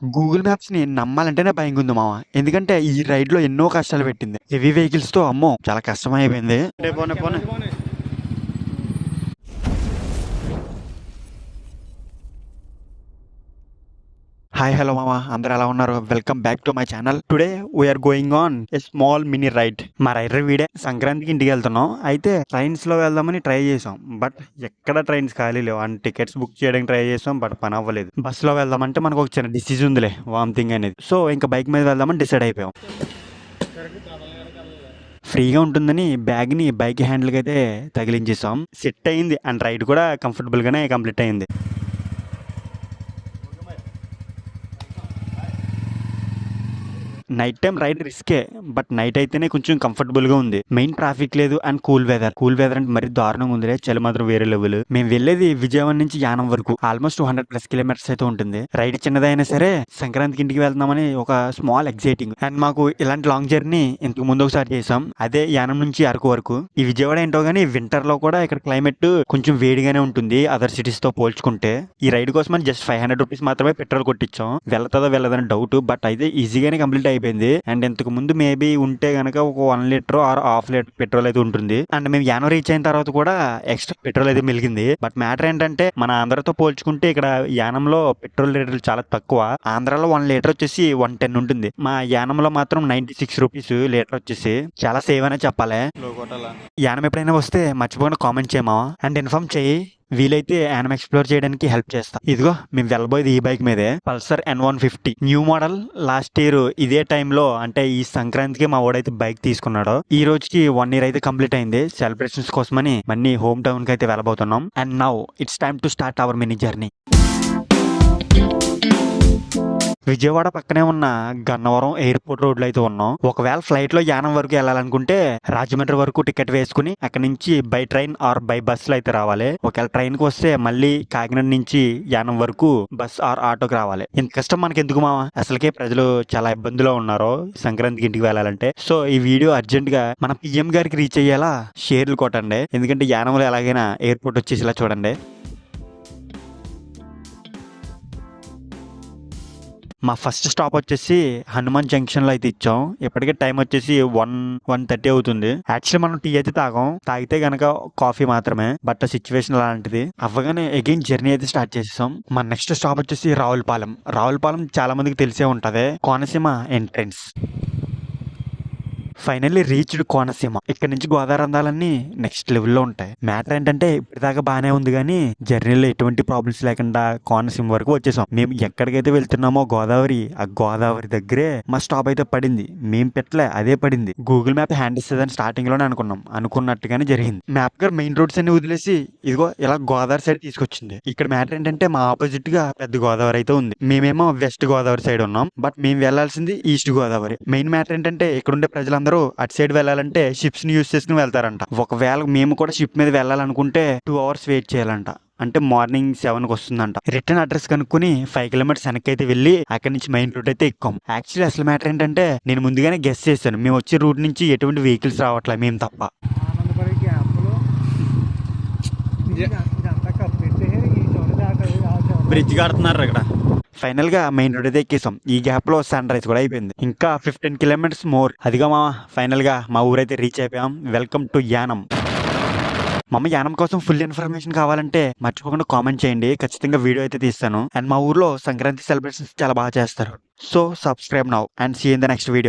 Google మ్యాప్స్‌ని నమ్మాలంటేనే భయంగుంది మామ. ఎందుకంటే ఈ రైడ్‌లో ఎన్నో కష్టాలు పెట్టింది. హెవీ వెహికల్స్‌తో అమ్మో! చాలా కష్టమైపోయింది. పోనీ పోనీ. హాయ్ హలో మామ, అందరూ ఎలా ఉన్నారు? Welcome back to my channel. Today we are going on a small mini ride. మా రైడర్ వీడే. సంక్రాంతికి ఇంటికి వెళ్తున్నాం. అయితే ట్రైన్స్లో వెళ్దామని ట్రై చేసాం. బట్ ఎక్కడ ట్రైన్స్ ఖాళీ లేవు. అండ్ టికెట్స్ బుక్ చేయడానికి ట్రై చేసాం. బట్ పని అవ్వలేదు. బస్సులో వెళ్దామంటే మనకు ఒక చిన్న డిసీజ్ ఉందిలే, వామిటింగ్ అనేది. సో ఇంకా బైక్ మీద వెళ్దామని డిసైడ్ అయిపోయాం. ఫ్రీగా ఉంటుందని బ్యాగ్ని బైక్ హ్యాండిల్కి అయితే తగిలించేసాం. సెట్ అయింది అండ్ రైడ్ కూడా కంఫర్టబుల్గానే కంప్లీట్ అయింది. నైట్ టైం రైడ్ రిస్కే. బట్ నైట్ అయితేనే కొంచెం కంఫర్టబుల్ గా ఉంది. మెయిన్ ట్రాఫిక్ లేదు అండ్ కూల్ వెదర్ అంటే మరి దారుణంగా ఉంది. చలి మాత్రం వేరే లెవెల్. మేము వెళ్ళేది విజయవాడ నుంచి యానం వరకు ఆల్మోస్ట్ 200+ కిలోమీటర్స్ అయితే ఉంటుంది. రైడ్ చిన్నదైనా సరే సంక్రాంతికి ఇంటికి వెళ్దామని ఒక స్మాల్ ఎగ్జైటింగ్. అండ్ మాకు ఇలాంటి లాంగ్ జర్నీ ఇంతకు ముందు ఒకసారి చేసాం. అదే యానం నుంచి అరకు వరకు. ఈ విజయవాడ ఏంటో గానీ వింటర్ లో కూడా ఇక్కడ క్లైమేట్ కొంచెం వేడిగానే ఉంటుంది అదర్ సిటీస్ తో పోల్చుకుంటే. ఈ రైడ్ కోసం జస్ట్ 500 రూపీస్ మాత్రమే పెట్రోల్ కొట్టించాం. వెళ్తుందో వెళ్ళదని డౌట్. బట్ అయితే ఈజీగానే కంప్లీట్ అయిపోయింది. అండ్ ఇంతకు ముందు మేబీ ఉంటే గనక ఒక 1 litre or half litre petrol అయితే ఉంటుంది. అండ్ మేము యానం రీచ్ అయిన తర్వాత కూడా ఎక్స్ట్రా పెట్రోల్ అయితే మిగిలింది. బట్ మ్యాటర్ ఏంటంటే మన ఆంధ్రతో పోల్చుకుంటే ఇక్కడ యానంలో పెట్రోల్ రేట్లు చాలా తక్కువ. ఆంధ్రాలో 1 లీటర్ వచ్చేసి 110 ఉంటుంది. మా యానంలో మాత్రం 96 రూపీస్ లీటర్ వచ్చేసి. చాలా సేవ్ అనే చెప్పాలి. యానం ఎప్పుడైనా వస్తే మర్చిపోకుండా కామెంట్ చేయమా అండ్ ఇన్ఫార్మ్ చేయి. వీలైతే యానం ఎక్స్ప్లోర్ చేయడానికి హెల్ప్ చేస్తా. ఇదిగో మేము వెళ్ళబోయేది ఈ బైక్ మీదే, Pulsar N150 new model. Last year ఇదే టైంలో అంటే ఈ సంక్రాంతికి మా వాడైతే బైక్ తీసుకున్నాడు. ఈ రోజుకి 1 ఇయర్ అయితే కంప్లీట్ అయింది. సెలబ్రేషన్స్ కోసమని మళ్ళీ హోమ్ టౌన్ కి అయితే వెళ్ళబోతున్నాం. And now it's time to start our mini journey. Vijayawada పక్కనే ఉన్న గన్నవరం ఎయిర్పోర్ట్ రోడ్ లో అయితే ఉన్నాం. ఒకవేళ ఫ్లైట్ లో యానం వరకు వెళ్ళాలనుకుంటే రాజమండ్రి వరకు టికెట్ వేసుకుని అక్కడ నుంచి by train or by bus లో అయితే రావాలి. ఒకవేళ ట్రైన్ కి వస్తే మళ్ళీ కాకినాడ నుంచి యానం వరకు బస్ ఆర్ ఆటోకి రావాలి. ఇంత కష్టం మనకి ఎందుకు మామ? అసలుకే ప్రజలు చాలా ఇబ్బందిలో ఉన్నారు సంక్రాంతికి ఇంటికి వెళ్ళాలంటే. సో ఈ వీడియో అర్జెంట్ గా మన పిఎం గారికి రీచ్ అయ్యేలా షేర్లు కొట్టండి. ఎందుకంటే యానంలో ఎలాగైనా ఎయిర్పోర్ట్ వచ్చేసిలా చూడండి. మా ఫస్ట్ స్టాప్ వచ్చేసి హనుమాన్ జంక్షన్ లో అయితే ఇచ్చాం. ఇప్పటికే టైం వచ్చేసి 1:30 అవుతుంది. యాక్చువల్లీ మనం టీ అయితే తాగితే గనక కాఫీ మాత్రమే. బట్ సిచ్యువేషన్ అలాంటిది అవ్వగానే అగైన్ జర్నీ అయితే స్టార్ట్ చేసేసాం. మన నెక్స్ట్ స్టాప్ వచ్చేసి రావులపాలెం చాలా మందికి తెలిసే ఉంటది. Konaseema entrance. Finally reached Konaseema. ఇక్కడ నుంచి గోదావరి అందాలన్నీ నెక్స్ట్ లెవెల్లో ఉంటాయి. మ్యాటర్ ఏంటంటే ఇప్పటిదాకా బాగానే ఉంది కానీ జర్నీలో ఎటువంటి ప్రాబ్లమ్స్ లేకుండా కోనసీమ వరకు వచ్చేసాం. మేము ఎక్కడికైతే వెళ్తున్నామో ఆ గోదావరి దగ్గరే మా స్టాప్ అయితే పడింది. మేము పెట్టలే, అదే పడింది. గూగుల్ మ్యాప్ హ్యాండ్ ఇస్తుందని స్టార్టింగ్ లోనే అనుకున్నట్టుగానే జరిగింది. మ్యాప్ గారు మెయిన్ రోడ్స్ అన్ని వదిలేసి ఇదిగో ఇలా గోదావరి సైడ్ తీసుకొచ్చింది. ఇక్కడ మ్యాటర్ ఏంటంటే మా ఆపోజిట్ గా పెద్ద గోదావరి అయితే ఉంది. మేమేమో వెస్ట్ గోదావరి సైడ్ ఉన్నాం. బట్ మేము వెళ్లాల్సింది ఈస్ట్ గోదావరి. మెయిన్ మ్యాటర్ ఏంటంటే ఇక్కడుండే ప్రజలందరూ అటు సైడ్ వెళ్ళాలంటే షిప్స్ ని యూజ్ చేసుకుని వెళ్తారంట. ఒకవేళ మేము కూడా షిప్ మీద వెళ్ళాలనుకుంటే 2 అవర్స్ వెయిట్ చేయాలంట. అంటే మార్నింగ్ 7కి వస్తుందంట. రిటర్న్ అడ్రస్ కనుక్కుని 5 కిలోమీటర్స్ వెనక్కి అయితే వెళ్ళి అక్కడి నుంచి మెయిన్ రూట్ అయితే ఎక్కాం. యాక్చువల్లీ అసలు మ్యాటర్ ఏంటంటే నేను ముందుగానే గెస్ చేశాను. మేము వచ్చే రూట్ నుంచి ఎటువంటి వెహికల్స్ రావట్లేదు మేము తప్ప. బ్రిడ్జ్ కడుతున్నారు ఇక్కడ. ఫైనల్ గా మెయిన్ రోడ్ అయితే ఎక్కేసాం. ఈ గ్యాప్ లో సన్ రైజ్ కూడా అయిపోయింది. ఇంకా 15 కిలోమీటర్స్ మోర్. అదిగా మా ఫైనల్ గా మా ఊరైతే రీచ్ అయిపోయాం. Welcome to Yanam. యానం కోసం ఫుల్ ఇన్ఫర్మేషన్ కావాలంటే మర్చిపోకుండా కామెంట్ చేయండి. ఖచ్చితంగా వీడియో అయితే తీస్తాను. అండ్ మా ఊర్లో సంక్రాంతి సెలబ్రేషన్స్ చాలా బాగా చేస్తారు. So subscribe now and see in the next video.